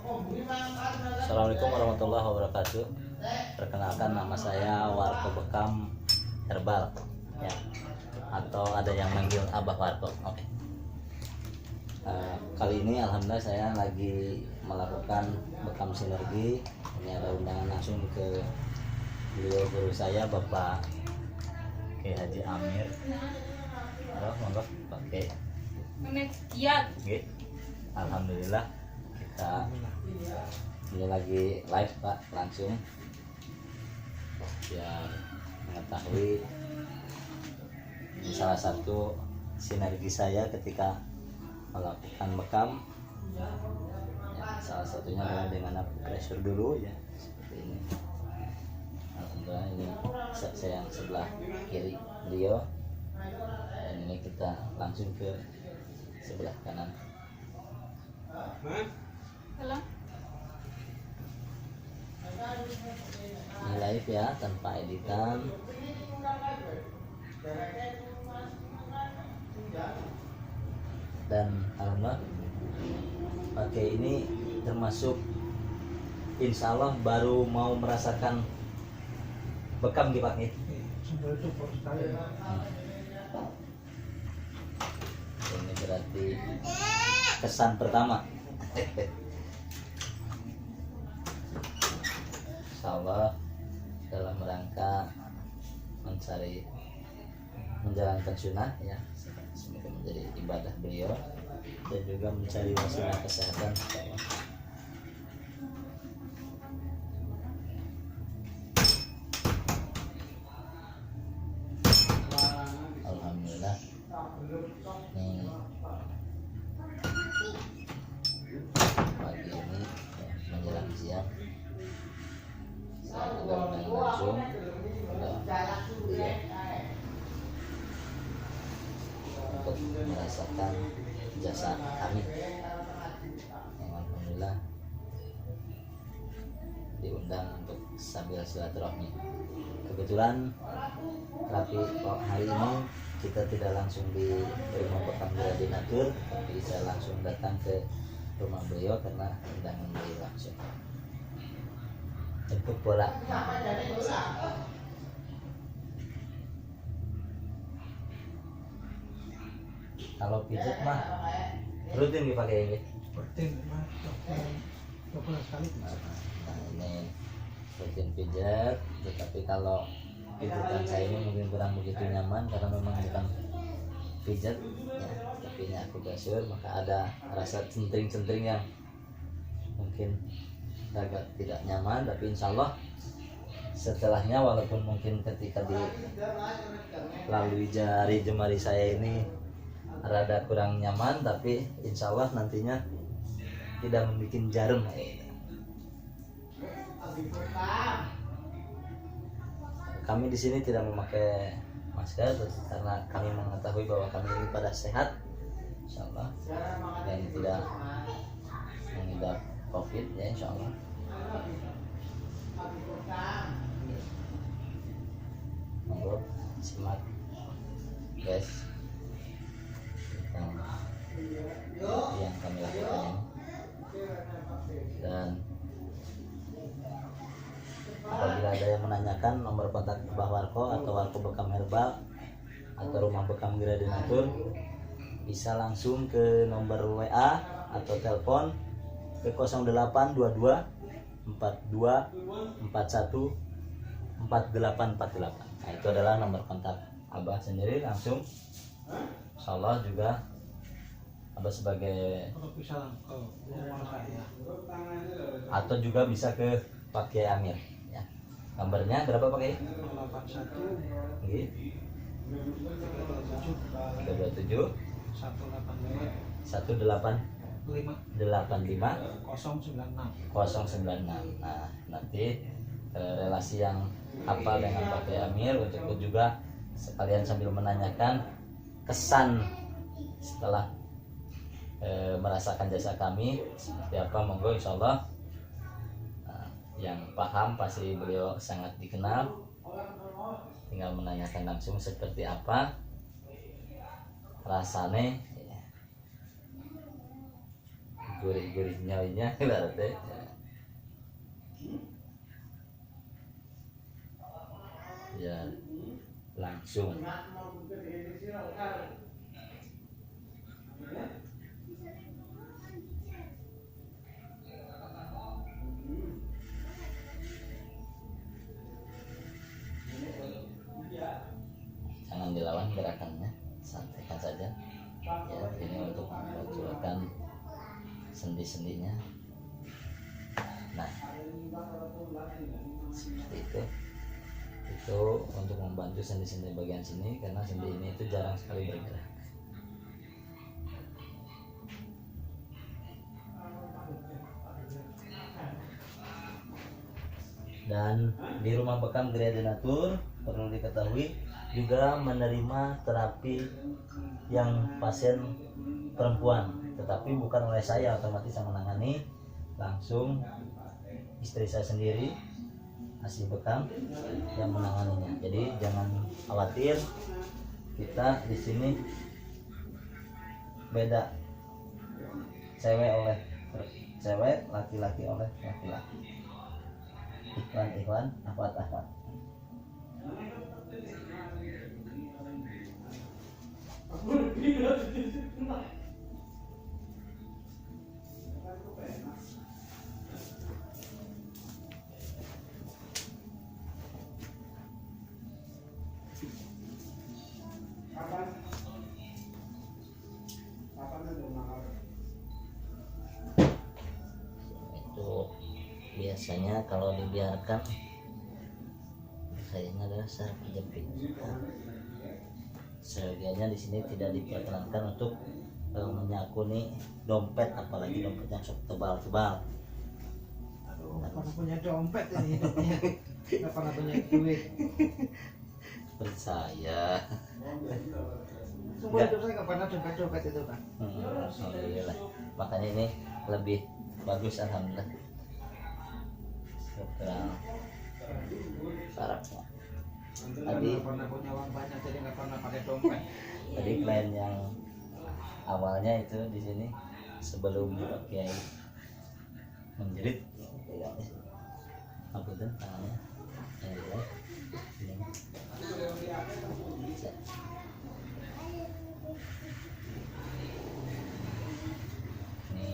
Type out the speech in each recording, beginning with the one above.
Assalamualaikum warahmatullahi wabarakatuh. Perkenalkan, nama saya Warko Bekam Herbal ya, atau ada yang manggil Abah Warko. Oke. Kali ini alhamdulillah saya lagi melakukan bekam sinergi. Ini ada undangan langsung ke beliau guru saya, Bapak Haji Amir. Halo, monggo pakai. Alhamdulillah kita ini lagi live Pak, langsung biar mengetahui salah satu sinergi saya ketika melakukan bekam ya, salah satunya adalah dengan pressure dulu ya, seperti ini. Alhamdulillah ini saya yang sebelah kiri beliau, dan ini kita langsung ke sebelah kanan. Halo. Ini live ya, tanpa editan. Dan alhamdulillah pakai ini termasuk insya Allah baru mau merasakan bekam dipakai. Ini berarti kesan pertama. Insyaallah dalam rangka mencari menjalankan sunnah ya, semoga menjadi ibadah beliau dan juga mencari wasilah kesehatan. Alhamdulillah nih pagi ini ya, menjelang siang saya sudah langsung untuk merasakan jasa kami yang alhamdulillah diundang untuk sambil silaturahmi. Kebetulan tapi hari ini kita tidak langsung di rumah bekam Gradinatur, tapi saya langsung datang ke rumah beliau karena undangan beliau langsung jemput bola. Kalau pijat mah rutin dipakai ini. Rutin mah 20 kali. Nah, ini rutin pijat, tetapi kalau pijatan saya ini mungkin kurang begitu nyaman karena memang bukan pijat ya, tapi ini aku kasur, maka ada rasa centring-centring yang mungkin agak tidak nyaman, tapi insya Allah setelahnya walaupun mungkin ketika dilalui jari jemari saya ini rada kurang nyaman, tapi insya Allah nantinya tidak membuat jarum. Kami di sini tidak memakai masker karena kami mengetahui bahwa kami ini pada sehat, insya Allah, dan tidak mengidap COVID ya, insya Allah. Monggo simak guys yang kami lakukan ini. Dan apabila ada yang menanyakan nomor kontak Abah Warko atau Warko Bekam Herbal atau rumah bekam Gradinatur, bisa langsung ke nomor WA atau telepon ke 0822 42 41 4848. Nah, itu adalah nomor kontak Abah sendiri langsung. Insyaallah juga Abah sebagai atau juga bisa ke Pak Kiai Amir ya. Nomornya berapa Pak Kiai? 81 Nggih. 327 185 096. Nah, nanti relasi yang hafal dengan Pak Kiai Amir untuk juga sekalian sambil menanyakan kesan setelah merasakan jasa kami seperti apa, monggo insyaallah. Yang paham pasti beliau sangat dikenal, tinggal menanyakan langsung seperti apa rasanya gurih-gurih nyawanya berarti ya langsung. Jangan dilawan gerakannya, santaikan saja ya, ini untuk membocorkan sendi-sendinya. Nah seperti itu untuk membantu sendi-sendi bagian sini, karena sendi ini itu jarang sekali bergerak. Dan di rumah bekam Gria Denatur perlu diketahui juga menerima terapi yang pasien perempuan, tetapi bukan oleh saya otomatis yang menangani, langsung istri saya sendiri Asih Bekam yang menanganinya. Jadi jangan khawatir, kita di sini beda, cewek oleh cewek, laki-laki oleh laki-laki, ikhwan akhwat. Itu biasanya kalau dibiarkan kayaknya adalah saraf kejepit. Sebagiannya di sini tidak diperkenankan untuk menyakuni dompet, apalagi dompet yang tebal-tebal. Nggak pernah punya dompet ini hidupnya. Nggak pernah punya duit. Percaya. Semua hidup saya nggak pernah dompet itu kan. Alhamdulillah. Makanya ini lebih bagus alhamdulillah. Sekarang sarafnya. Tadi Nggak pernah punya uang banyak, jadi nggak pernah pakai dompet. tadi klien yang awalnya itu di sini sebelum pakai menjerit, apa itu tangannya yang di live ini. Ini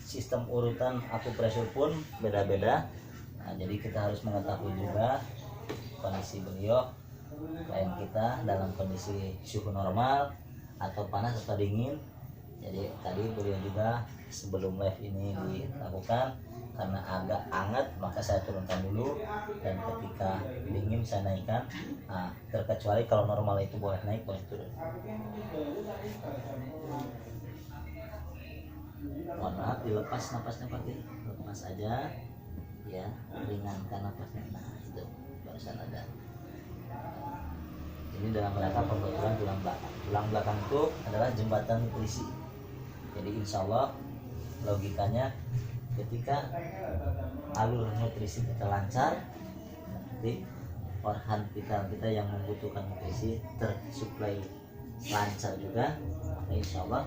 sistem urutan akupresur pun beda-beda. Nah, jadi kita harus mengetahui juga kondisi beliau, klien kita dalam kondisi suhu normal atau panas atau dingin. Jadi tadi beliau juga sebelum live ini dilakukan, karena agak hangat maka saya turunkan dulu, dan ketika dingin saya naikkan. Nah, terkecuali kalau normal itu boleh naik boleh turun. Mohon maaf, dilepas napasnya, pakai lepas aja ya, ringankan napasnya. Nah itu barusan ada. Ini dalam rangka pembentukan tulang belakang itu adalah jembatan nutrisi. Jadi insya Allah logikanya ketika alur nutrisi kita lancar, nanti organ vital kita yang membutuhkan nutrisi tersuplai lancar juga, maka insya Allah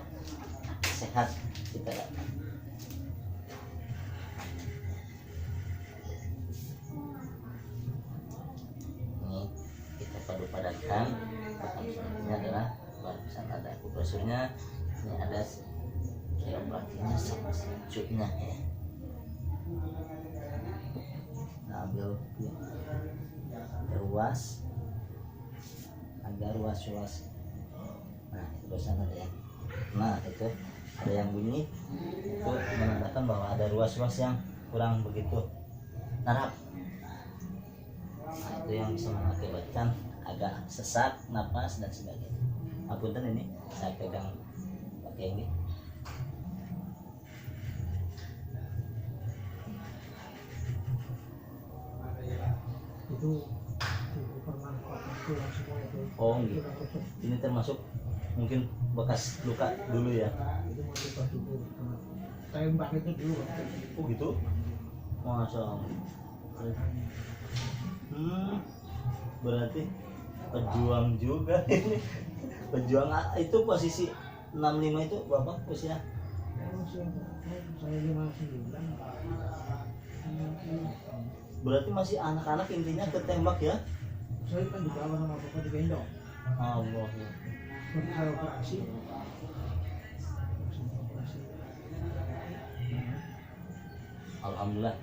sehat kita dapat. Ini kita padu-padankan. Bahkan selanjutnya adalah barusan ada akupresurnya, ini ada kiropraktiknya sama secuknya ya. Kita ambil ruas, agak ruas. Nah itu barusan ada ya. Nah itu ada yang bunyi, itu menandakan bahwa ada ruas-ruas yang kurang begitu narap. Nah itu yang bisa mengakibatkan agak sesak napas dan sebagainya. Apunten, ini saya pegang pakai ini. Itu bermanfaat tulang semua itu. Oh gitu. Ini termasuk mungkin bekas luka dulu ya. Itu mau lupa dulu. Tembak itu dulu. Oh gitu. Masya Allah. Berarti pejuang juga ini. Pejuang itu posisi 65 itu Bapak usia? Saya 59. Berarti masih anak-anak intinya ketembak ya? Saya kan dibawa sama bapak digendong. Allah. Seperti saya operasi. Alhamdulillah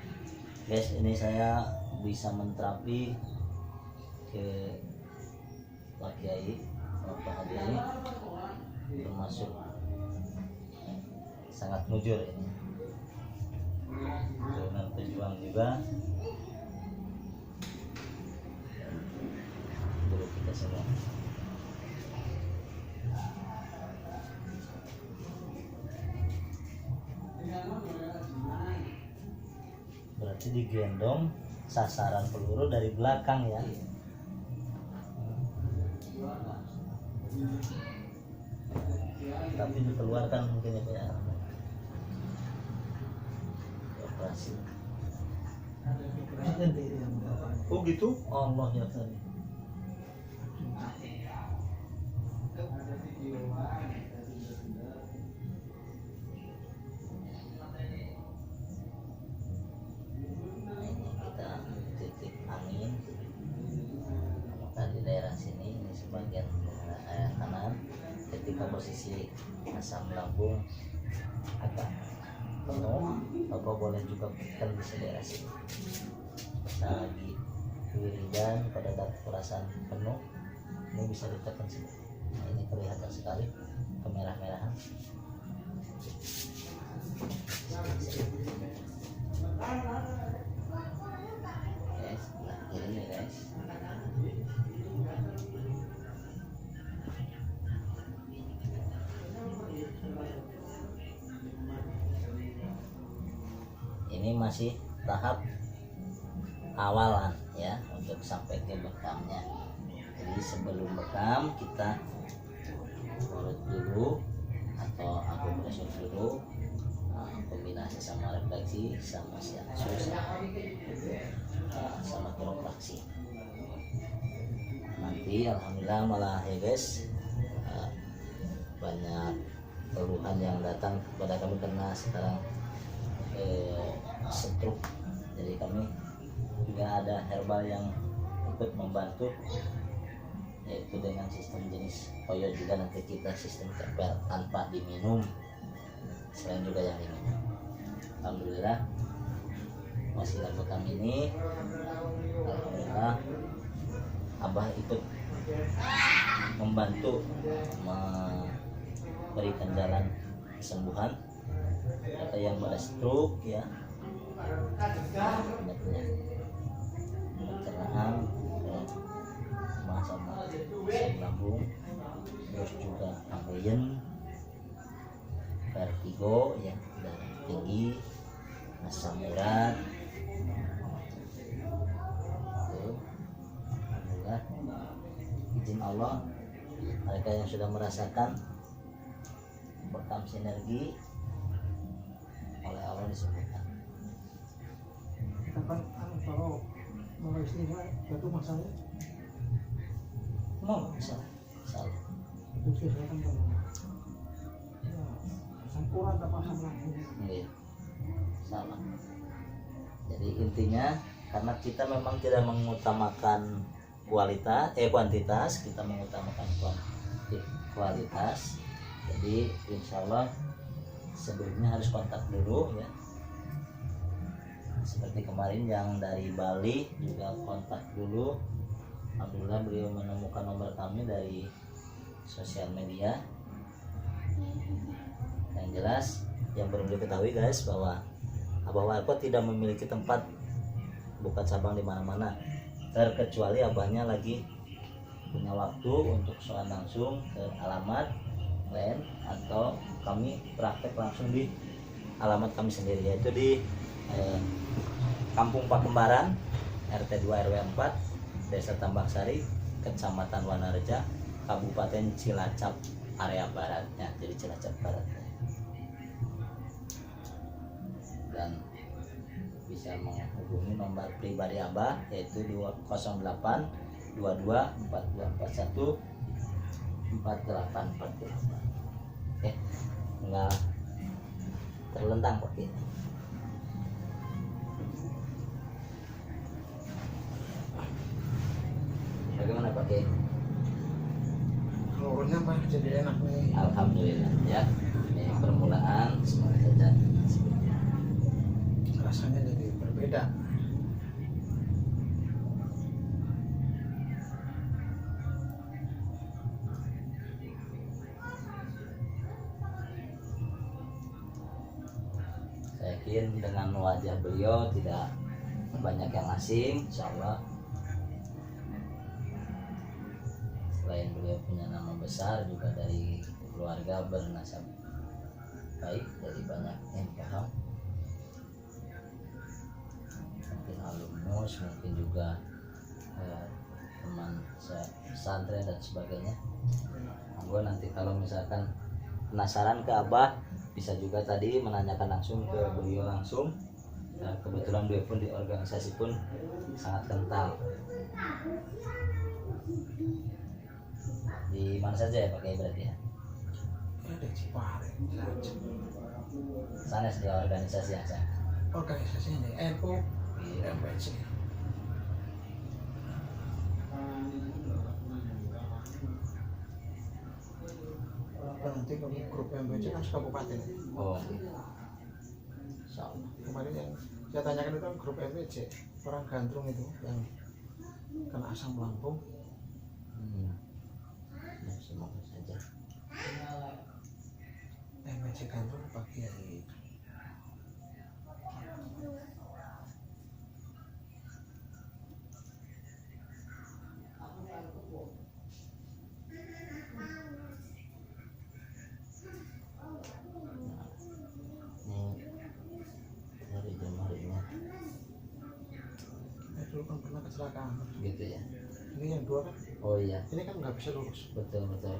guys, ini saya bisa menterapi ke Pak Kiai Bapak Hadi, termasuk sangat mujur ini, turunan pejuang juga dulu kita semua. Berarti digendong, sasaran peluru dari belakang ya. Tapi dikeluarkan mungkin ya Pak. Operasi. Oh gitu? Allah ya tadi. Di daerah sini ini sebagian area kanan, ketika posisi asam lambung agak penuh, Bapak boleh juga tekan di daerah sini. Kita lagi wiridan pada dapat perasaan penuh, ini bisa ditekan sini. Nah, ini kelihatan sekali kemerah-merahan. Guys, nah kiri nih guys. Ini masih tahap awalan ya untuk sampai ke bekamnya. Jadi sebelum bekam kita urut dulu atau akupresur dulu, kombinasi sama refleksi sama shiatsu sama kiropraksi. Nanti alhamdulillah malah ya guys, banyak keluhan yang datang kepada kami karena sekarang stroke. Jadi kami juga ada herbal yang ikut membantu, yaitu dengan sistem jenis koyo juga. Nanti kita sistem tempel tanpa diminum, selain juga yang diminum. Alhamdulillah masih lagu kami ini, alhamdulillah Abah ikut membantu memberikan jalan kesembuhan. Ada yang pada stroke ya, pencernaan, sama asam lambung, terus juga ambeien, vertigo ya, darah tinggi, asam urat. Alhamdulillah izin Allah mereka yang sudah merasakan bekam sinergi oleh Allah disebutkan. Kapan kalau mau istimewa satu masalah Mau bisa salah. itu sih saya kan kalau sempurna tak paham lah. Iya, salah. Jadi intinya karena kita memang tidak mengutamakan kuantitas, kita mengutamakan kualitas. Jadi insya Allah sebelumnya harus kontak dulu ya. Seperti kemarin yang dari Bali juga kontak dulu. Alhamdulillah beliau menemukan nomor kami dari sosial media. Yang jelas yang perlu diketahui guys bahwa Abah Warkot tidak memiliki tempat buka cabang di mana-mana, terkecuali abahnya lagi punya waktu untuk soal langsung ke alamat lain atau kami praktek langsung di alamat kami sendiri, yaitu di Kampung Pakembaran RT 2 RW 4 Desa Tambak Sari, Kecamatan Wanareja, Kabupaten Cilacap area baratnya, jadi Cilacap Barat. Dan bisa menghubungi nomor pribadi Abah yaitu 08 22 4241 4848. Enggak terlentang pakai. Bagaimana pakai? Telurnya mah jadi enak nih. Alhamdulillah ya. Ini permulaan, semoga saja Rasanya jadi berbeda. saya yakin dengan wajah beliau tidak banyak yang asing, insya Allah. Selain beliau punya nama besar, juga dari keluarga bernasab baik, dari banyak yang paham, mungkin alumnus, mungkin juga teman pesantren dan sebagainya. Monggo nanti kalau misalkan penasaran ke Abah, bisa juga tadi menanyakan langsung ke beliau langsung. Dan kebetulan beliau pun di organisasi pun sangat kental. Di mana saja ya pakai berarti ya? Ada Cipare, Cilacap. Sana di organisasi yang sana. Organisasinya nih NU, MPC. Nanti kalau grup MPC kan kabupaten. Oh, insya Allah. Kemarin yang saya tanyakan itu kan grup MPC, orang Gandrung itu yang kena asam lambung. Ya, semoga saja. MPC Gandrung pagi hari itu. Ini dari jemaahnya Dulu kan pernah kecelakaan. gitu ya. Ini yang dua kan, Oh iya, ini kan nggak bisa lurus. betul betul.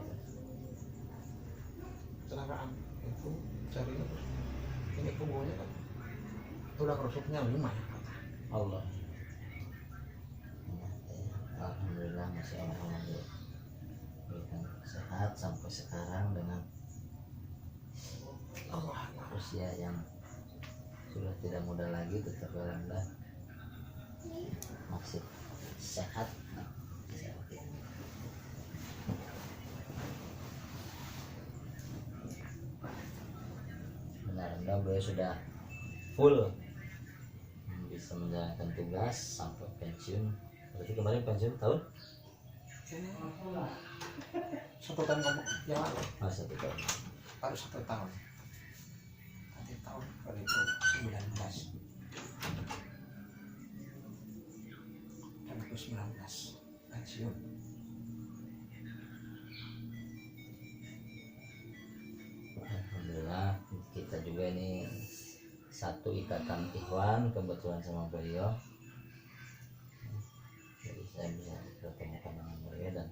Kecelakaan itu jarinya terus ini punggungnya kan tulang rusuknya 5 ya patah. Allah. Alhamdulillah, masya Allah, berikan sehat sampai sekarang dengan Allah. usia yang sudah tidak muda lagi, tetap alhamdulillah masih sehat. Benar-benar beliau sudah full bisa menjalankan tugas sampai pensiun. Berarti kemarin pensiun tahun? Ini 1 tahun yang lalu, Masa itu tahun. baru 1 tahun. Nanti tahun 2019. 2019 pensiun. Alhamdulillah kita juga ini satu ikatan ikhwan kebetulan sama beliau, jadi saya bisa bertemukan dengan beliau dan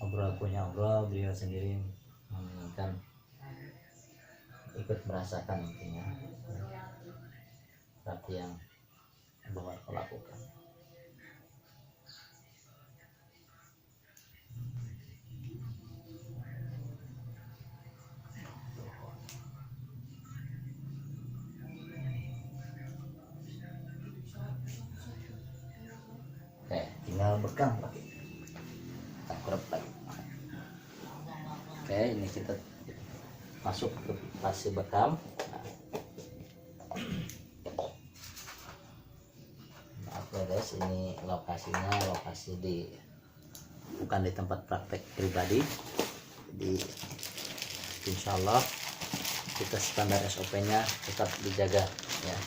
ngobrol beliau sendiri menginginkan ikut merasakan intinya tapi yang bahwa kau lakukan. Oke, tinggal bekam lagi. Tak lagi. Oke, ini kita masuk ke fase bekam. Maaf ya guys, ini lokasinya lokasi di bukan di tempat praktek pribadi. Jadi insya Allah kita standar SOP-nya tetap dijaga ya.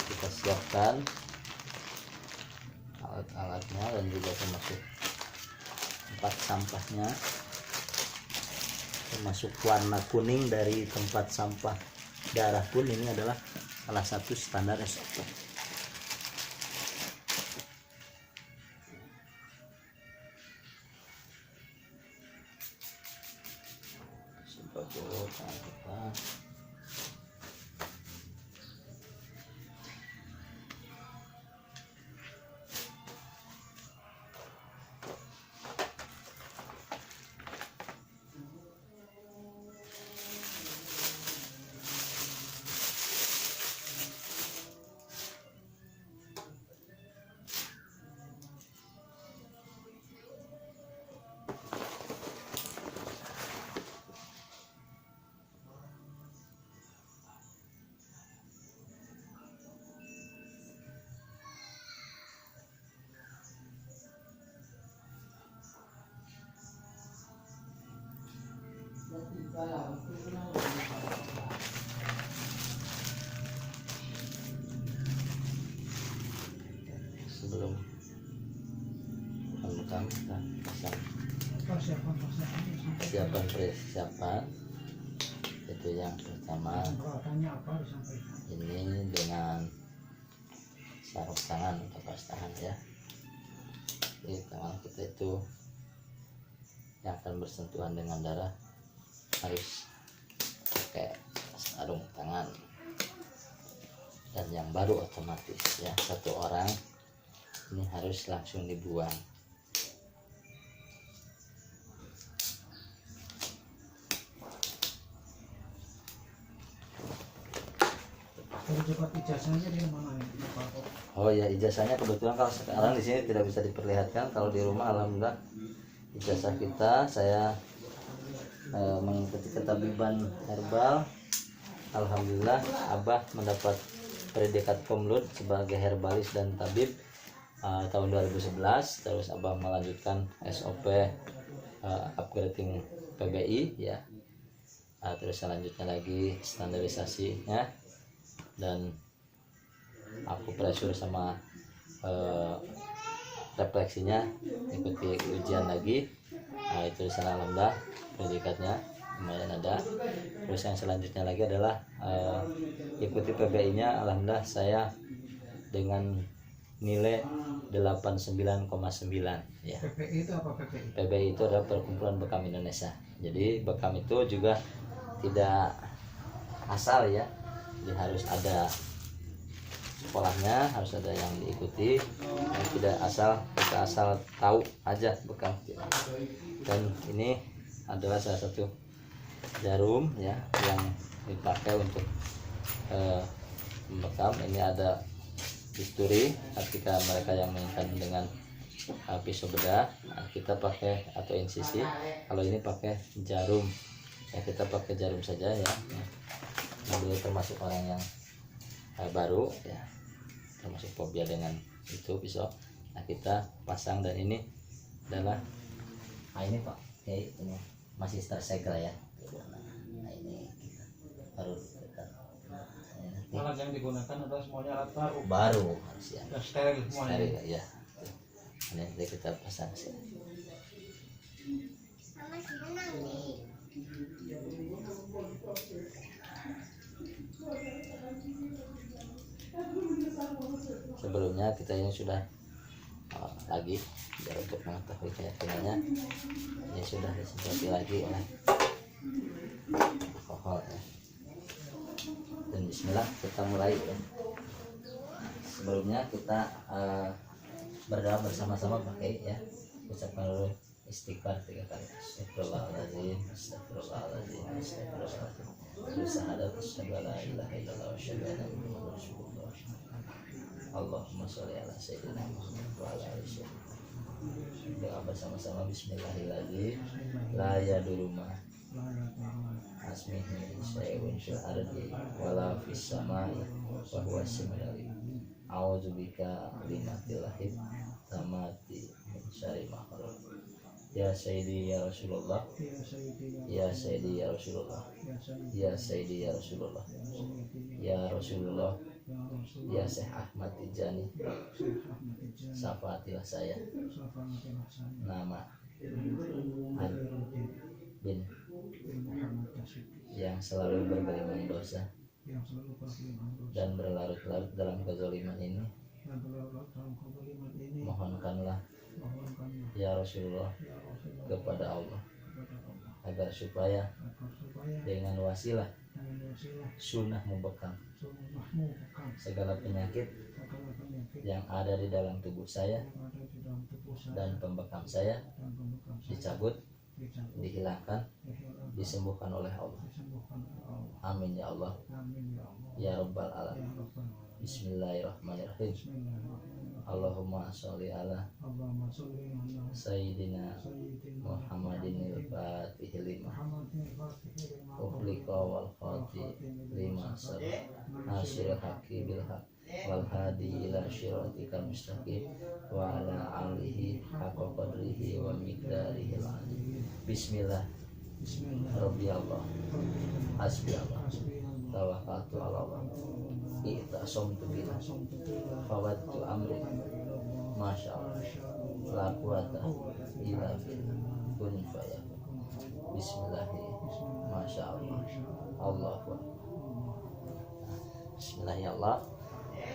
Kita siapkan alat-alatnya dan juga termasuk tempat sampahnya, termasuk warna kuning dari tempat sampah darah pun ini adalah salah satu standar SOP. Sebagai kita Sebelum membekam kita pasang Persiapan persiapan. Itu yang pertama, peralatannya apa disampaikan. ini dengan sarung tangan atau kaos tangan ya. Jadi tangan kita itu yang akan bersentuhan dengan darah harus pakai sarung tangan, dan yang baru otomatis ya, satu orang ini harus langsung dibuang. Dapat ijazahnya di mana ya? Oh ya, ijazahnya kebetulan kalau sekarang di sini tidak bisa diperlihatkan. Kalau di rumah alhamdulillah ijazah kita, saya mengikuti ketabiban herbal. Alhamdulillah Abah mendapat predikat Komlut sebagai herbalis dan tabib tahun 2011. Terus Abah melanjutkan SOP upgrading PBI ya. Terus selanjutnya lagi standarisasinya dan aku pressure sama refleksinya, ikuti ujian lagi. Itu sana alhamdulillah predikatnya lumayan ada. Terus yang selanjutnya lagi adalah ikuti PBI nya, alhamdulillah saya dengan nilai 89,9 ya. PPI itu apa PPI? PBI itu adalah Perkumpulan Bekam Indonesia. Jadi bekam itu juga tidak asal ya, jadi harus ada sekolahnya, harus ada yang diikuti, dan tidak kita asal tahu aja bekam. Dan ini adalah salah satu jarum ya yang dipakai untuk membekam. Ini ada bisturi ketika mereka yang menginginkan dengan pisau bedah, kita pakai atau insisi. Kalau ini pakai jarum ya, kita pakai jarum saja ya. Dulu termasuk orang yang baru ya, termasuk fobia dengan itu pisau. Nah kita pasang, dan ini adalah ini Pak, oke, ini masih tersegel ya. Nah ini kita baru Alat yang digunakan adalah semuanya alat baru. Baru harus ya. Sudah steril semuanya. Steril ya. Ini nanti kita pasang sih. Sebelumnya kita ini sudah lagi biar untuk mengetahui keyakinannya, ini sudah disemproti lagi oleh alkohol ya. Dan bismillah kita mulai ya. Sebelumnya kita berdoa bersama-sama pakai ya, ucapkan dulu istighfar 3 kali. Astagfirullahaladzim, astagfirullahaladzim, astagfirullahaladzim. Bersahadat asyhadu an la ilaha illallah wa asyhadu anna muhammadar rasulullah. Allahumma sholli ala sayyidina Muhammad wa ala ali sayyidina. Doa bersama-sama. Bismillahirrahmanirrahim. La yadurru ma asmihi syai'un fil ardi wala fis samai wa huwa as-sami'ul alim. A'udzubika kalimatillahi tamati min syarri ma khalaq. Ya Sayyidi ya Rasulullah, ya Sayyidi ya Rasulullah, ya Sayyidi ya Rasulullah, ya Rasulullah, ya Syekh Ahmad Tijani, syafaatilah saya. Nama bin yang selalu bergelimang dosa dan berlarut-larut dalam kezaliman ini. Mohonkanlah ya Rasulullah kepada Allah agar supaya dengan wasilah sunnah membekam segala penyakit yang ada di dalam tubuh saya dan pembekam saya dicabut, dihilangkan, disembuhkan oleh Allah. Amin ya Allah ya Rabbal alamin. Bismillahirrahmanirrahim. Allahumma sholli ala Sayyidina Muhammadin al-Fatih lima ukhliqa wal khati lima sabah nasir haqi bil haq wal hadi ila syiratikal mustaqim wa ala alihi haqqa qadrihi wa miqdarihi al-azim. Bismillah. Rabbi Allah, hasbi Allah, tawakkaltu ala Allah, i'tasamtu billah, fawwadtu amri, masya Allah, la quwata illa billah, kun fayakun. Bismillahirrahmanirrahim. Masya Allah, Allahu Akbar. Bismillahirrahmanirrahim.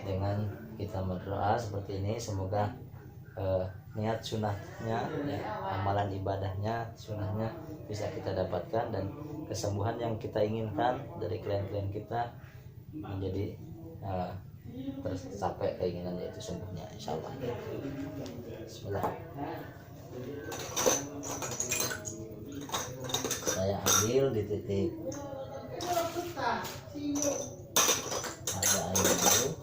Dengan kita berdoa seperti ini, semoga niat sunahnya, ya, amalan ibadahnya, sunahnya bisa kita dapatkan, dan kesembuhan yang kita inginkan dari klien-klien kita menjadi tercapai keinginan, yaitu sembuhnya insyaallah. Bismillah. Saya ambil di titik ada air dulu.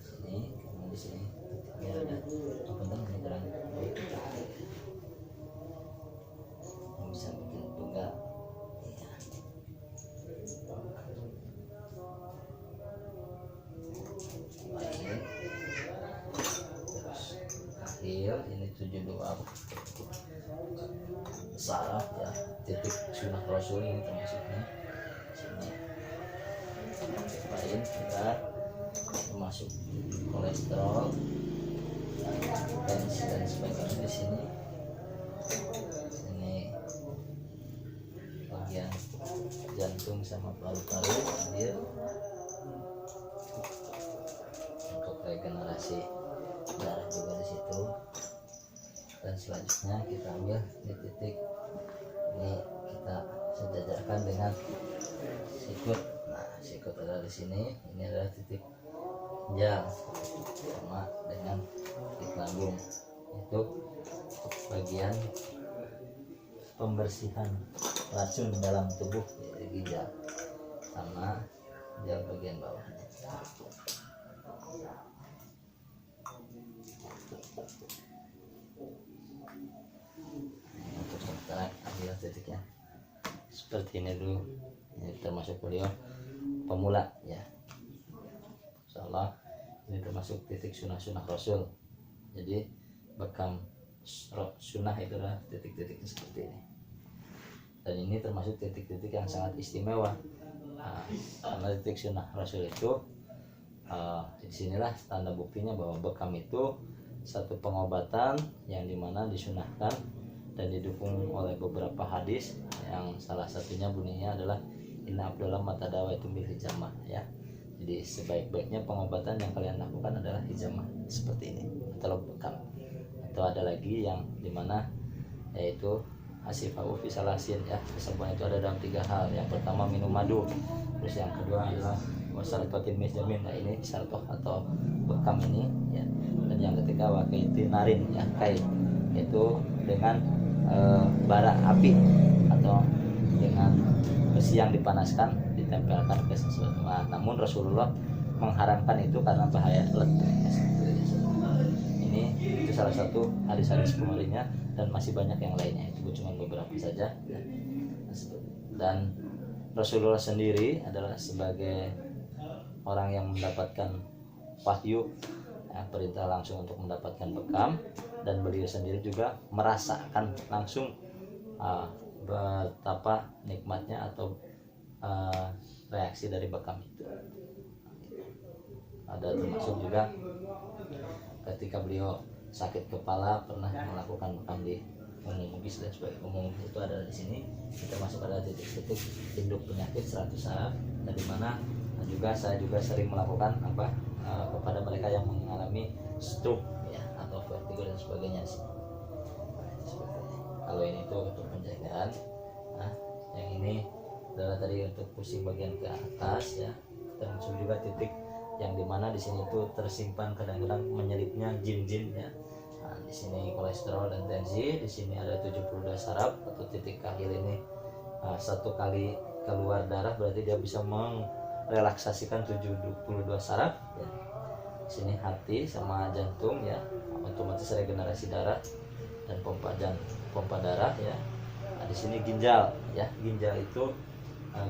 Sini, kemudian di sini titiknya ada apa namanya, terang baik. Bisa bikin tunggal. Ya. Baik. Terus akhir ini 72 saraf, ya, titik sunnah rasul ini termasuknya sini. Lain kita termasuk kolesterol, tensi dan sebagainya di sini. Ini bagian jantung sama paru-paru hadir untuk regenerasi darah juga di situ. Dan selanjutnya kita ambil di titik ini, kita sejajarkan dengan sikut. Nah, sikut adalah di sini, ini adalah titik ginjal sama dengan titik lambung, itu bagian pembersihan racun dalam tubuh, yaitu ginjal sama ginjal bagian bawahnya. Untuk sementara ambil titiknya seperti ini dulu. Ini termasuk beliau pemula, ya, insyaallah. Ini termasuk titik sunnah rasul. Jadi bekam sunnah itu adalah titik-titiknya seperti ini. Dan ini termasuk titik-titik yang sangat istimewa. Karena titik sunnah rasul itu disinilah tanda buktinya bahwa bekam itu satu pengobatan yang dimana disunahkan dan didukung oleh beberapa hadis, yang salah satunya bunyinya adalah inna abdullah matadawa itu bil hijamah, ya. Jadi sebaik-baiknya pengobatan yang kalian lakukan adalah hijamah seperti ini atau bekam. Atau ada lagi yang dimana yaitu asifau fi salasin, ya, kesembuhan itu ada dalam 3 hal. Yang pertama minum madu, terus yang kedua adalah wasaratotin misjamin, nah ini sartoh atau bekam ini, ya. Dan yang ketiga wakiitinarin, ya, kait, itu dengan bara api atau dengan besi yang dipanaskan ditempelkan ke sesuatu. Nah, namun Rasulullah mengharamkan itu karena bahaya letup. Ini itu salah satu hadis-hadis pengerinya, dan masih banyak yang lainnya, itu cuma beberapa saja. Dan Rasulullah sendiri adalah sebagai orang yang mendapatkan wahyu, ya, perintah langsung untuk mendapatkan bekam, dan beliau sendiri juga merasakan langsung betapa nikmatnya atau reaksi dari bekam itu. Ada termasuk juga ketika beliau sakit kepala pernah melakukan bekam di umum dan sebagainya. Umum itu ada di sini, kita masuk pada titik-titik induk penyakit 100 saraf, dan dimana juga saya juga sering melakukan kepada mereka yang mengalami stroke, ya, atau vertigo dan sebagainya. Kalau ini itu untuk penjagaan, yang ini adalah tadi untuk pusing bagian ke atas, ya. Termasuk juga titik yang dimana di sini itu tersimpan kadang-kadang menyelipnya jin-jin, ya. Nah, di sini kolesterol dan tensi, di sini ada 72 saraf atau titik kahil ini. Satu kali keluar darah berarti dia bisa merelaksasikan 72 saraf, ya. Di sini hati sama jantung, ya, otomatis regenerasi darah dan pompa darah, ya. Nah, di sini ginjal, ya, ginjal itu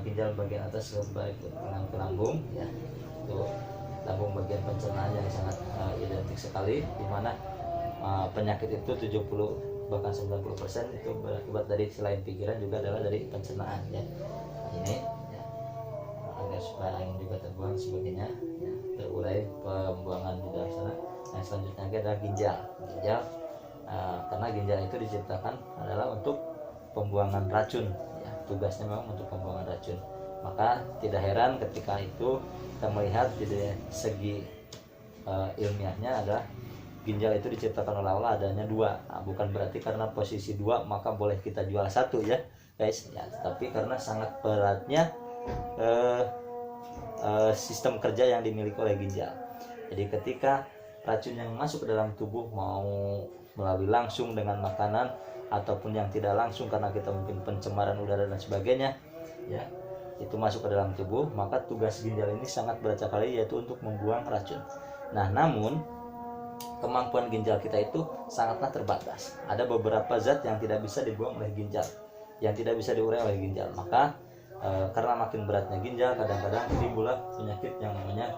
ginjal bagian atas baik dengan ke lambung, ya, itu lambung bagian pencernaan yang sangat identik sekali, di mana penyakit itu 75% bahkan 90% itu berakibat dari selain pikiran juga adalah dari pencernaan ya. Nah, ini ya, agar supaya angin juga terbuang sebagainya ya, terurai pembuangan di dalam sana. Nah selanjutnya adalah ginjal. Karena ginjal itu diciptakan adalah untuk pembuangan racun ya, tugasnya memang untuk pembuangan racun. Maka tidak heran ketika itu kita melihat dari segi ilmiahnya adalah ginjal itu diciptakan oleh Allah adanya dua. Nah, bukan berarti karena posisi dua maka boleh kita jual satu ya guys ya, tapi karena sangat beratnya sistem kerja yang dimiliki oleh ginjal. Jadi ketika racun yang masuk ke dalam tubuh mau melalui langsung dengan makanan ataupun yang tidak langsung karena kita mungkin pencemaran udara dan sebagainya ya, itu masuk ke dalam tubuh, maka tugas ginjal ini sangat berat sekali, yaitu untuk membuang racun. Nah namun kemampuan ginjal kita itu sangatlah terbatas. Ada beberapa zat yang tidak bisa dibuang oleh ginjal, yang tidak bisa diurai oleh ginjal. Maka karena makin beratnya ginjal, kadang-kadang timbullah penyakit yang namanya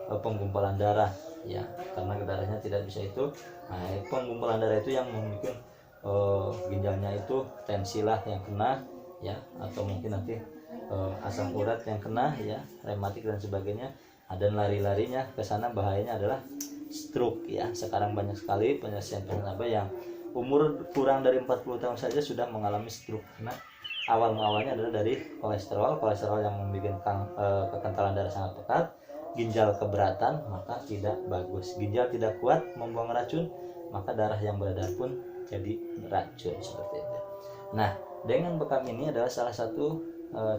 penggumpalan darah ya, karena darahnya tidak bisa itu. Nah penggumpalan darah itu yang membuat ginjalnya itu tensilah yang kena ya, atau mungkin nanti asam urat yang kena ya, rematik dan sebagainya. Dan lari-larinya ke sana bahayanya adalah stroke ya. Sekarang banyak sekali pasien-pasien yang umur kurang dari 40 tahun saja sudah mengalami stroke, karena awalnya adalah dari kolesterol yang membuat kekentalan darah sangat pekat, ginjal keberatan maka tidak bagus, ginjal tidak kuat membuang racun, maka darah yang beredar pun jadi racun seperti itu. Nah dengan bekam ini adalah salah satu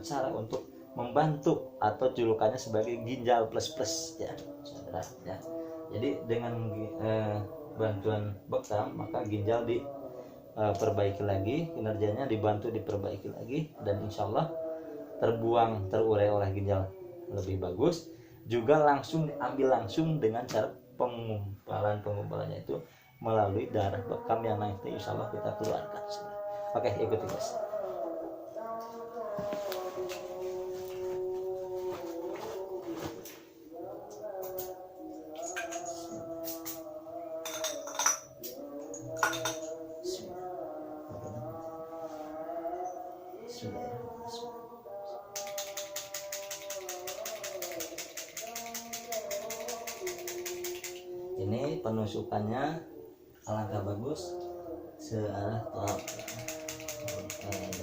cara untuk membantu, atau julukannya sebagai ginjal plus ya saudara ya. Jadi dengan bantuan bekam maka ginjal diperbaiki lagi, kinerjanya diperbaiki lagi, dan insya Allah terurai oleh ginjal lebih bagus, juga langsung diambil langsung dengan cara penggumpalannya itu melalui darah bekam yang nanti insya Allah kita keluarkan. Oke, ikuti guys. Ini penusukannya alangkah bagus searah tolak.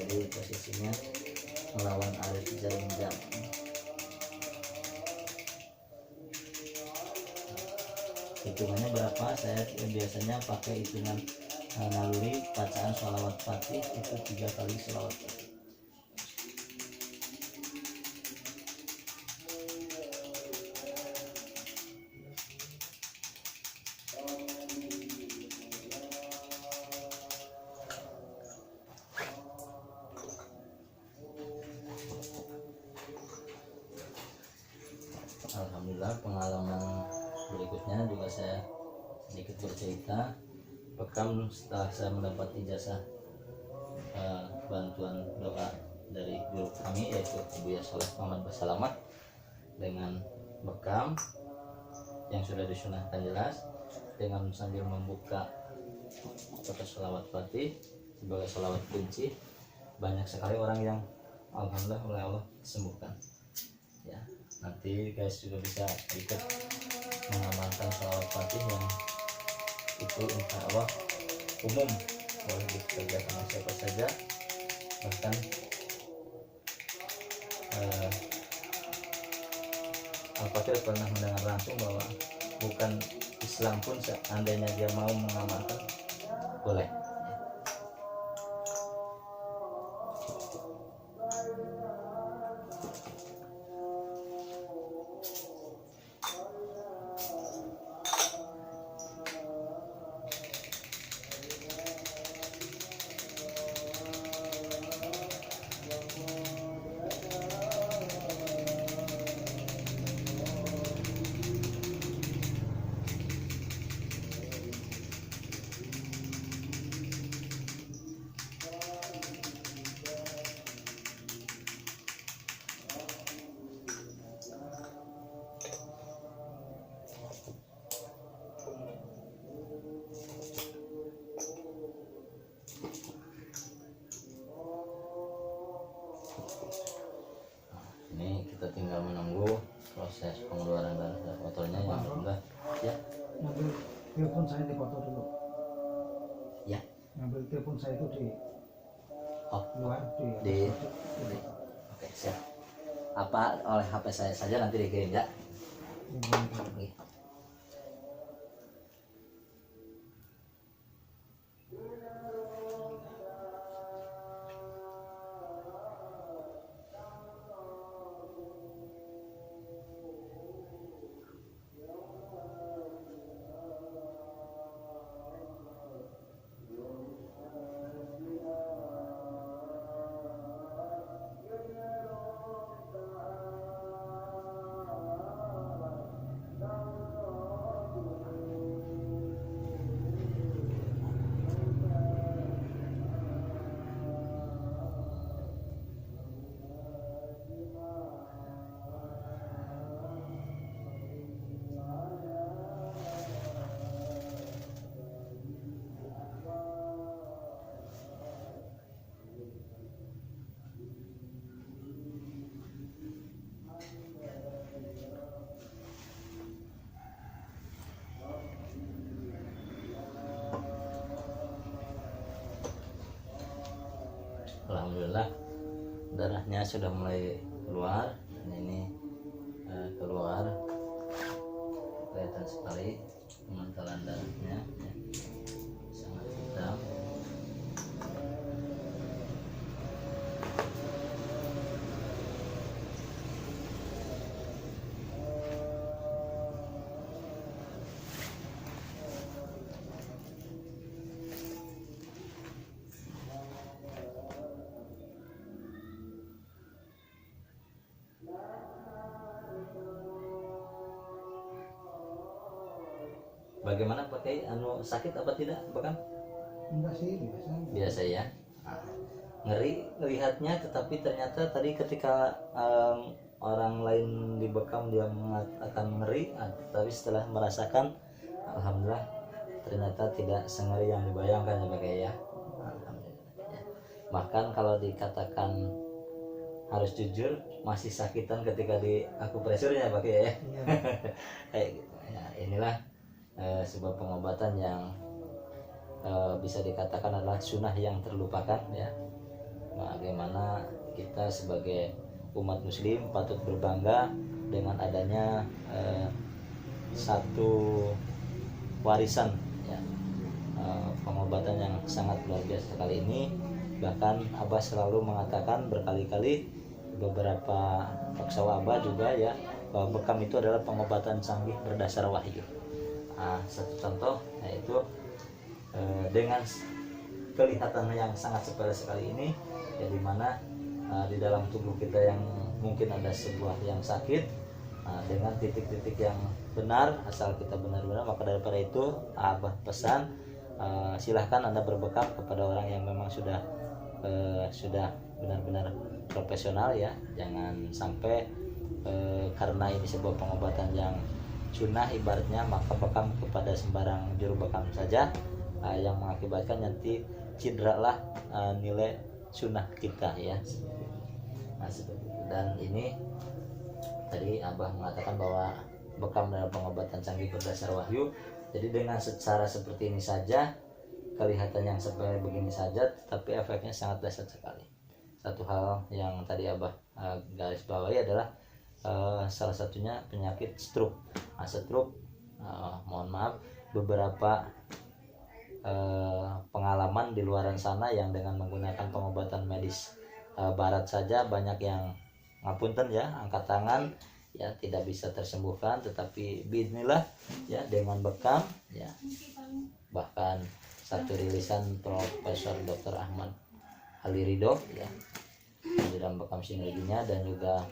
Jadi posisinya melawan arus jarum jam. Hitungannya berapa? Saya biasanya pakai hitungan naluri bacaan sholawat fatih itu 3 kali sholawat fatih. Alhamdulillah, pengalaman berikutnya juga saya sedikit bercerita. Bekam setelah saya mendapat ijazah bantuan doa dari guru kami yaitu Buya Soleh Muhammad Basalamah, dengan bekam yang sudah disunahkan jelas, dengan sambil membuka kata sholawat fatih sebagai sholawat kunci, banyak sekali orang yang alhamdulillah oleh Allah disembuhkan ya. Nanti guys juga bisa ikut mengamalkan sholawat fatih yang itu insya Allah umum, boleh dikerjakan oleh siapa saja. Bahkan Al-Fatihah pernah mendengar langsung bahwa bukan Islam pun seandainya dia mau mengamalkan boleh. Nah, ini kita tinggal menunggu proses pengeluaran darah kotornya yang udah ya. Ngambil telepon saya di foto dulu. Ya. Ngambil telepon saya itu di luar di oke, siap. Apa oleh HP saya saja nanti dikirim ya. Oke. Alhamdulillah darahnya sudah mulai keluar. Ini keluar, kelihatan sekali pemantalan darahnya ya. Sangat hitam. Bagaimana pakai sakit apa tidak Bakam? Enggak sih, Biasa ya. Ngeri lihatnya, tetapi ternyata tadi ketika orang lain dibekam dia mengatakan ngeri, tapi setelah merasakan, alhamdulillah ternyata tidak sengeri yang dibayangkan ya Pakai ya. Alhamdulillah. Ya. Bahkan kalau dikatakan harus jujur, masih sakitan ketika di akupresurnya Pakai ya. Iya. Kayak gitu. Ya, inilah sebuah pengobatan yang bisa dikatakan adalah sunnah yang terlupakan ya. Bagaimana kita sebagai umat muslim patut berbangga dengan adanya satu warisan ya, pengobatan yang sangat luar biasa kali ini. Bahkan Abah selalu mengatakan berkali-kali, beberapa talkshow Abah juga ya, bahwa bekam itu adalah pengobatan canggih berdasar wahyu. Satu contoh yaitu dengan kelihatannya yang sangat sepele sekali ini ya, dimana di dalam tubuh kita yang mungkin ada sebuah yang sakit, dengan titik-titik yang benar, asal kita benar-benar, maka daripada itu Abah pesan silahkan Anda berbekam kepada orang yang memang sudah benar-benar profesional ya. Jangan sampai karena ini sebuah pengobatan yang sunnah ibaratnya, maka bekam kepada sembarang juru bekam saja, yang mengakibatkan nanti cederalah nilai sunnah kita ya. Dan ini tadi Abah mengatakan bahwa bekam adalah pengobatan canggih berdasar wahyu. Jadi dengan secara seperti ini saja, kelihatan yang sepele begini saja, tetapi efeknya sangat dahsyat sekali. Satu hal yang tadi Abah garis bawahi adalah salah satunya penyakit stroke. Stroke, mohon maaf, beberapa pengalaman di luaran sana yang dengan menggunakan pengobatan medis barat saja banyak yang ngapunten ya, angkat tangan ya, tidak bisa tersembuhkan, tetapi bismillah ya dengan bekam ya. Bahkan satu rilisan Profesor Dr. Ahmad Haliridho ya, di dalam bekam sinerginya, dan juga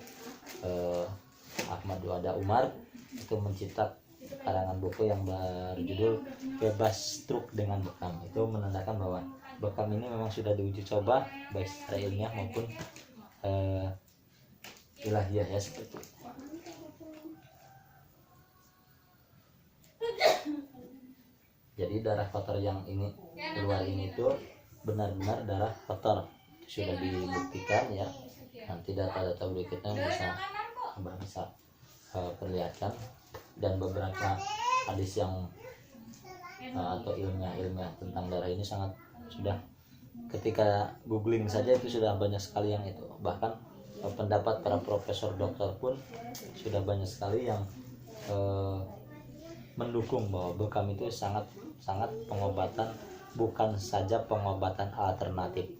Ahmad Wada Umar itu mencetak karangan buku yang berjudul Bebas Stroke dengan Bekam. Itu menandakan bahwa bekam ini memang sudah diuji coba baik secara ilmiah maupun ilahiyah ya, seperti itu. Jadi darah kotor yang ini keluar ini itu benar-benar darah kotor, sudah dibuktikan ya, tidak data berikutnya bisa perlihatkan, dan beberapa hadis yang atau ilmiah tentang darah ini sangat sudah, ketika googling saja itu sudah banyak sekali yang itu, bahkan pendapat para profesor dokter pun sudah banyak sekali yang mendukung bahwa bekam itu sangat pengobatan, bukan saja pengobatan alternatif.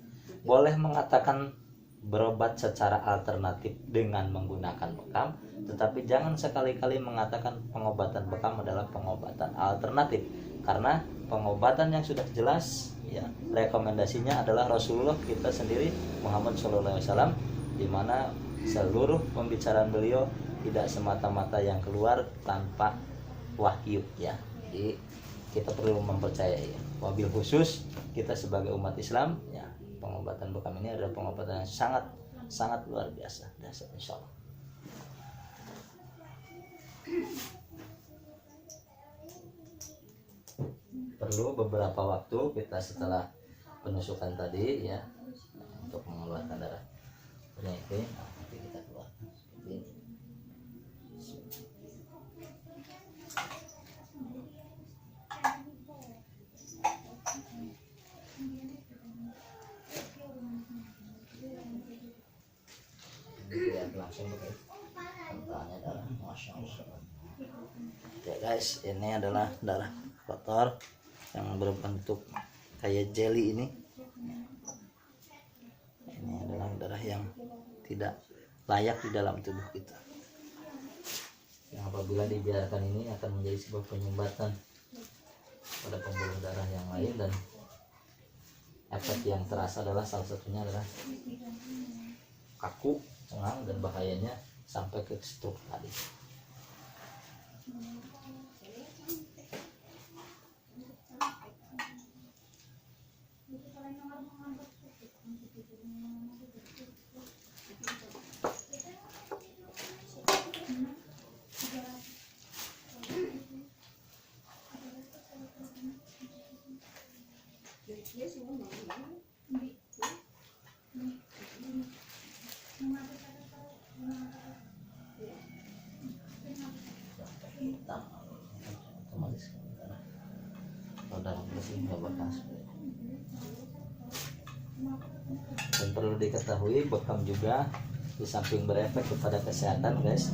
Boleh mengatakan berobat secara alternatif dengan menggunakan bekam, tetapi jangan sekali-kali mengatakan pengobatan bekam adalah pengobatan alternatif, karena pengobatan yang sudah jelas ya rekomendasinya adalah Rasulullah kita sendiri Muhammad SAW, di mana seluruh pembicaraan beliau tidak semata-mata yang keluar tanpa wahyu ya. Jadi kita perlu mempercayai ya. Wabil khusus kita sebagai umat Islam ya, pengobatan bekam ini adalah pengobatan yang sangat luar biasa, dasar insyaallah. Perlu beberapa waktu kita setelah penusukan tadi ya untuk mengeluarkan darah penyakit. Nanti kita keluarkan seperti ini. Lihat langsung pakai contohnya darah, masya Allah. Ya guys, ini adalah darah kotor yang berbentuk kayak jelly ini. Ini adalah darah yang tidak layak di dalam tubuh kita, yang apabila dibiarkan ini akan menjadi sebuah penyumbatan pada pembuluh darah yang lain, dan efek yang terasa adalah salah satunya adalah kaku, cengang, dan bahayanya sampai ke stroke tadi. Hitam otomatis darah bersih nggak bekas. Dan perlu diketahui bekam juga di samping berefek kepada kesehatan guys,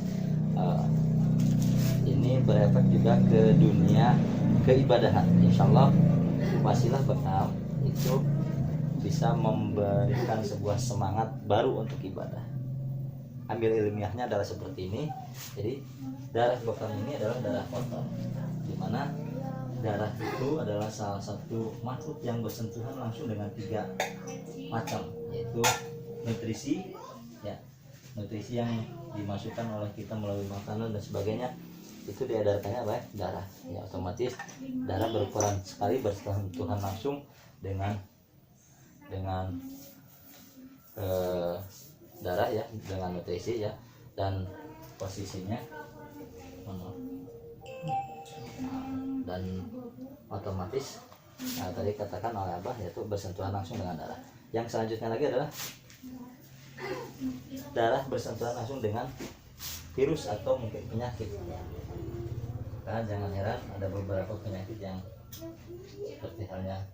ini berefek juga ke dunia keibadahan. Insyaallah wasilah bekam itu bisa memberikan sebuah semangat baru untuk ibadah. Ambil ilmiahnya adalah seperti ini. Jadi darah bekam ini adalah darah kotor, dimana darah itu adalah salah satu makhluk yang bersentuhan langsung dengan 3 macam, yaitu nutrisi ya, nutrisi yang dimasukkan oleh kita melalui makanan dan sebagainya, itu diedarkannya apa? Darah ya, otomatis darah berperan sekali bersentuhan langsung dengan darah ya, dengan nutrisi ya, dan posisinya dan otomatis tadi katakan oleh Abah yaitu bersentuhan langsung dengan darah. Yang selanjutnya lagi adalah darah bersentuhan langsung dengan virus atau mungkin penyakit. Nah, jangan heran ada beberapa penyakit yang seperti halnya,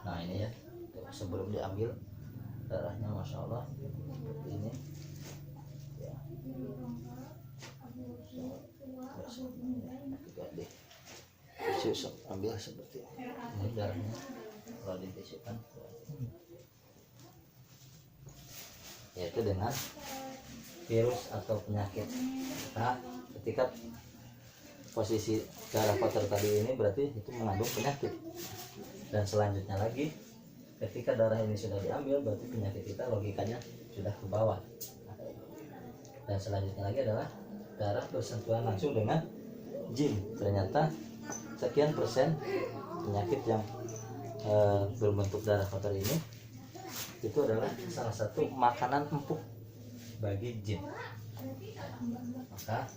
nah ini ya, sebelum diambil darahnya masya Allah seperti ini ya. Tisu ambil seperti ini darahnya, kalau ditisukan yaitu dengan virus atau penyakit. Nah, ketika posisi darah kotor tadi ini berarti itu mengandung penyakit. Dan selanjutnya lagi, ketika darah ini sudah diambil berarti penyakit kita logikanya sudah ke bawah. Dan selanjutnya lagi adalah darah bersentuhan langsung dengan jin. Ternyata sekian persen penyakit yang berbentuk darah kotor ini itu adalah salah satu makanan empuk bagi jin. Maka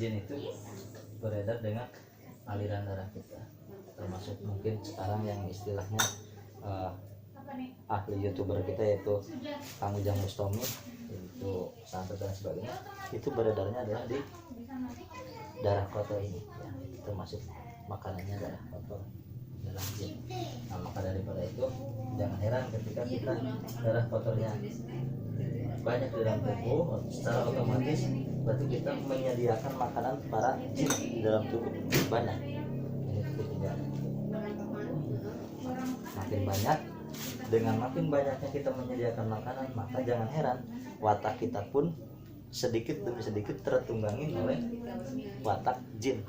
jin itu beredar dengan aliran darah kita, termasuk mungkin sekarang yang istilahnya ahli youtuber kita yaitu Kang Ujang Bustomi, itu santet dan sebagainya, itu beredarnya adalah di darah kotor ini ya, itu termasuk makanannya darah kotor, darah jin. Nah, maka daripada itu jangan heran ketika kita darah kotornya banyak di dalam tubuh, secara otomatis berarti kita menyediakan makanan para jin di dalam tubuh banyak. Ini ketiga, makin banyak, dengan makin banyaknya kita menyediakan makanan, maka jangan heran watak kita pun sedikit demi sedikit tertunggangi oleh watak jin,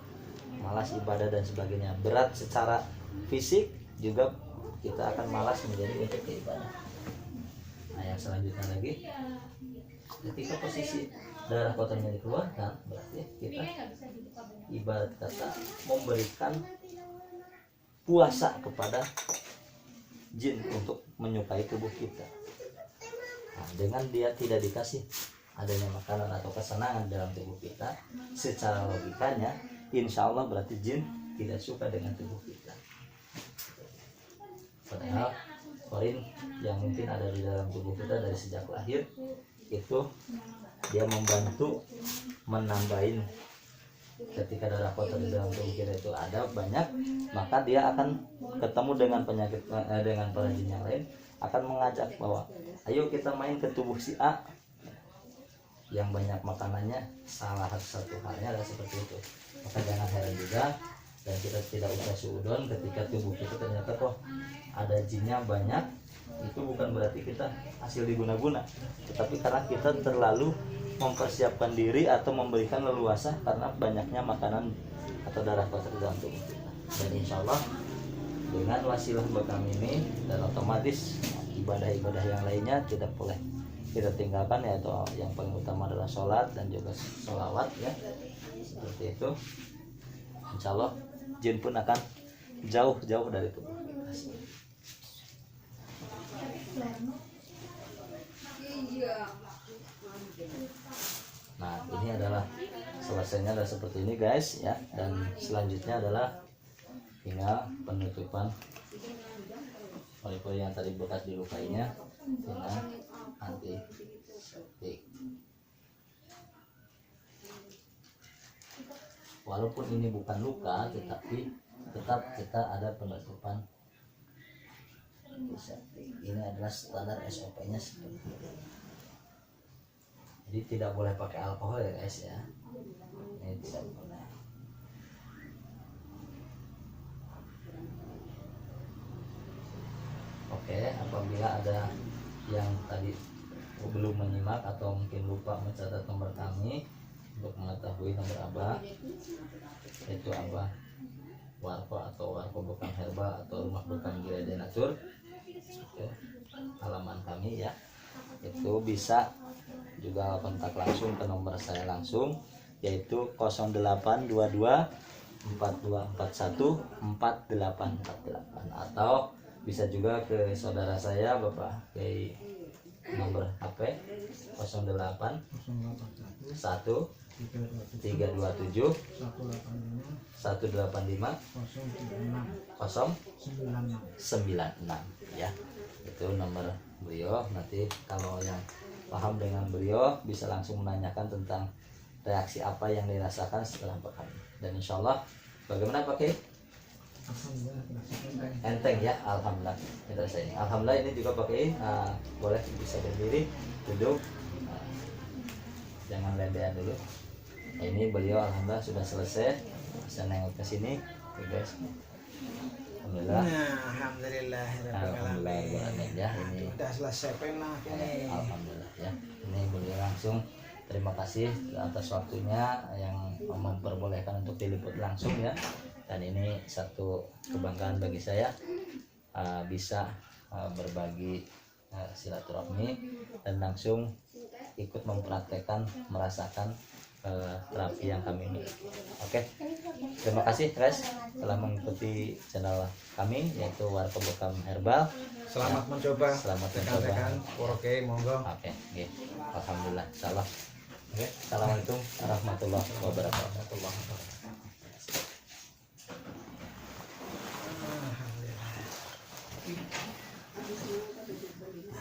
malas ibadah dan sebagainya. Berat secara fisik juga kita akan malas menjadi untuk beribadah. Nah, yang selanjutnya lagi, ketika posisi darah kotornya dikeluarkan, berarti kita ibarat kata memberikan puasa kepada jin untuk menyukai tubuh kita. Nah, dengan dia tidak dikasih adanya makanan atau kesenangan dalam tubuh kita, secara logikanya insya Allah berarti jin tidak suka dengan tubuh kita. Padahal korin yang mungkin ada di dalam tubuh kita dari sejak lahir itu dia membantu menambahin, ketika darah kotor di dalam tubuh kita itu ada banyak, maka dia akan ketemu dengan penyakit dengan para jin yang lain, akan mengajak bahwa ayo kita main ke tubuh si A yang banyak makanannya. Salah satu halnya adalah seperti itu. Maka jangan heran juga, dan kita tidak usah suudon ketika tubuh kita ternyata kok ada jinnya banyak. Itu bukan berarti kita hasil diguna-guna, tetapi karena kita terlalu mempersiapkan diri atau memberikan leluasa karena banyaknya makanan atau darah kotor dalam tubuh kita. Dan insya Allah dengan wasilah bekam ini, dan otomatis ibadah-ibadah yang lainnya tidak boleh kita tinggalkan, yaitu yang paling utama adalah sholat dan juga sholawat ya, seperti itu. Insya Allah jin pun akan jauh-jauh dari tubuh kita. Nah, ini adalah selesainya adalah seperti ini guys ya, dan selanjutnya adalah tinggal penutupan pori-pori yang tadi bekas dilukainya dengan antiseptik. Walaupun ini bukan luka, tetapi tetap kita ada penutupan antiseptik. Ini adalah standar SOP-nya seperti itu. Jadi tidak boleh pakai alkohol ya guys ya. Ini tidak boleh. Oke, apabila ada yang tadi belum menyimak atau mungkin lupa mencatat nomor kami untuk mengetahui nomor Abah, yaitu Abah Warko atau Warko Bekam Herbal atau Rumah Bekam Gila Denatur. Oke, halaman kami ya, itu bisa juga kontak langsung ke nomor saya langsung, yaitu 0822 4241 4848, atau bisa juga ke saudara saya Bapak ke nomor HP 08 1 327 185 096 ya, itu nomor beliau. Nanti kalau yang paham dengan beliau bisa langsung menanyakan tentang reaksi apa yang dirasakan setelah bekam. Dan insya Allah bagaimana pakai enteng ya, alhamdulillah. Alhamdulillah ini juga pakai boleh bisa berdiri, duduk, jangan lendean dulu. Nah, ini beliau alhamdulillah sudah selesai, bisa nengok ke sini guys. Alhamdulillah. Alhamdulillah ya, ini Sudah selesai pena ini. alhamdulillah ya. Ini beliau langsung terima kasih atas waktunya yang memperbolehkan untuk diliput langsung ya. Dan ini satu kebanggaan bagi saya bisa berbagi silaturahmi dan langsung ikut mempraktekkan, merasakan terapi yang kami miliki. Oke, terima kasih guys telah mengikuti channel kami yaitu Warko Bekam Herbal. Selamat mencoba. Selamat mencoba. Oke, monggo. Oke, alhamdulillah. Salam. Oke, assalamualaikum warahmatullahi wabarakatuh.